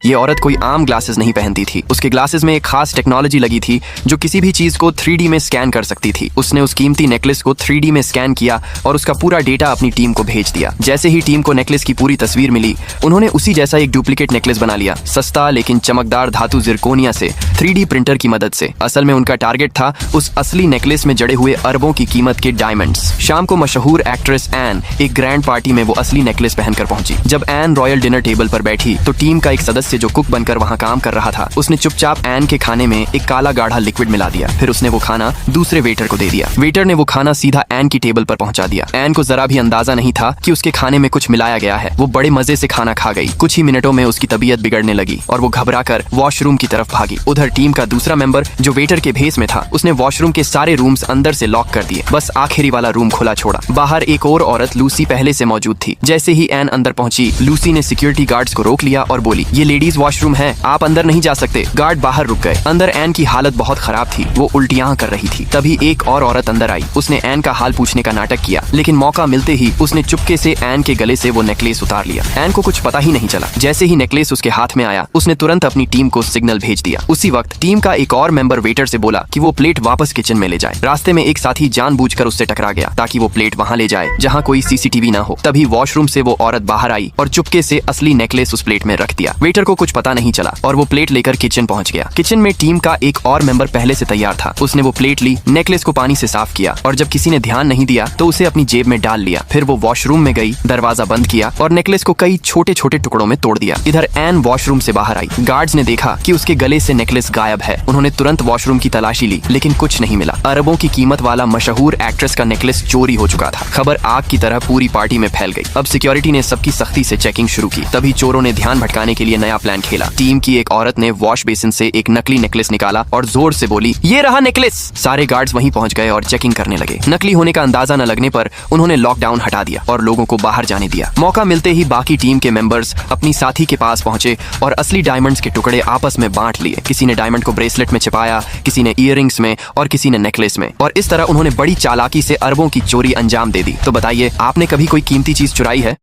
ये औरत कोई आम ग्लासेस नहीं पहनती थी। उसके ग्लासेस में एक खास टेक्नोलॉजी लगी थी जो किसी भी चीज को 3D में स्कैन कर सकती थी। उसने उस कीमती नेकलेस को 3D में स्कैन किया और उसका पूरा डेटा अपनी टीम को भेज दिया। जैसे ही टीम को नेकलेस की पूरी तस्वीर मिली, उन्होंने उसी जैसा एक डुप्लीकेट नेकलेस बना लिया, सस्ता लेकिन चमकदार धातु जिरकोनिया से 3D प्रिंटर की मदद से। असल में उनका टारगेट था उस असली नेकलेस में जड़े हुए अरबों की कीमत के डायमंड्स। शाम को मशहूर एक्ट्रेस एन एक ग्रैंड पार्टी में वो असली नेकलेस पहनकर पहुंची। जब एन रॉयल डिनर टेबल पर बैठी तो टीम का एक सदस्य जो कुक बनकर वहां काम कर रहा था, उसने चुपचाप एन के खाने में एक काला गाढ़ा लिक्विड मिला दिया। फिर उसने वो खाना दूसरे वेटर को दे दिया। वेटर ने वो खाना सीधा एन की टेबल पर पहुंचा दिया। एन को जरा भी अंदाजा नहीं था कि उसके खाने में कुछ मिलाया गया है। वो बड़े मजे से खाना खा गई। कुछ ही मिनटों में उसकी तबीयत बिगड़ने लगी और वो घबराकर वॉशरूम की तरफ भागी। उधर टीम का दूसरा मेंबर जो वेटर के भेस में था, उसने वॉशरूम के सारे रूम्स अंदर से लॉक कर दिए, बस आखिरी वाला रूम खुला छोड़ा। बाहर एक और औरत लूसी पहले से मौजूद थी। जैसे ही एन अंदर पहुंची, लूसी ने सिक्योरिटी गार्ड्स को रोक लिया और बोली, ये लेडीज वॉशरूम है, आप अंदर नहीं जा सकते। गार्ड बाहर रुक गए। अंदर एन की हालत बहुत खराब थी, वो उल्टियां कर रही थी। तभी एक और औरत अंदर आई। उसने एन का हाल पूछने का नाटक किया, लेकिन मौका मिलते ही उसने चुपके से एन के गले से वो नेकलेस उतार लिया। एन को कुछ पता ही नहीं चला। जैसे ही नेकलेस उसके हाथ में आया, उसने तुरंत अपनी टीम को सिग्नल भेज दिया। उसी वक्त टीम का एक और मेंबर वेटर से बोला कि वो प्लेट वापस किचन में ले जाए। रास्ते में एक साथी जानबूझकर उससे टकरा गया ताकि वो प्लेट वहां ले जाए जहां कोई सीसीटीवी ना हो। तभी वॉशरूम से वो औरत बाहर आई और चुपके से असली नेकलेस उस प्लेट में रख दिया। वेटर को कुछ पता नहीं चला और वो प्लेट लेकर किचन पहुंच गया। किचन में टीम का एक और मेंबर पहले से तैयार था। उसने वो प्लेट ली, नेकलेस को पानी से साफ किया और जब किसी ने ध्यान नहीं दिया तो उसे अपनी जेब में डाल लिया। फिर वो वॉशरूम में गई, दरवाजा बंद किया और नेकलेस को कई छोटे छोटे टुकड़ों में तोड़ दिया। इधर एन वॉशरूम से बाहर आई। गार्ड्स ने देखा कि उसके गले से नेकलेस गायब है। उन्होंने तुरंत वॉशरूम की तलाशी ली, लेकिन कुछ नहीं मिला। अरबों की कीमत वाला मशहूर एक्ट्रेस का नेकलेस चोरी हो चुका था। खबर आग की तरह पूरी पार्टी में फैल गई। अब सिक्योरिटी ने सबकी सख्ती से चेकिंग शुरू की। तभी चोरों ने ध्यान भटकाने के लिए नया प्लान खेला। टीम की एक औरत ने वॉश बेसिन से एक नकली नेकलेस निकाला और जोर से बोली, ये रहा नेकलेस। सारे गार्ड्स वहीं पहुंच गए और चेकिंग करने लगे। नकली होने का अंदाजा न लगने पर उन्होंने लॉकडाउन हटा दिया और लोगों को बाहर जाने दिया। मौका मिलते ही बाकी टीम के मेंबर्स अपनी साथी के पास पहुंचे और असली डायमंड्स के टुकड़े आपस में बांट लिए। किसी ने डायमंड को ब्रेसलेट में छिपाया, किसी ने ईयररिंग्स में और किसी ने नेकलेस में, और इस तरह उन्होंने बड़ी चालाकी से अरबों की चोरी अंजाम दे दी। तो बताइए, आपने कभी कोई कीमती चीज चुराई है?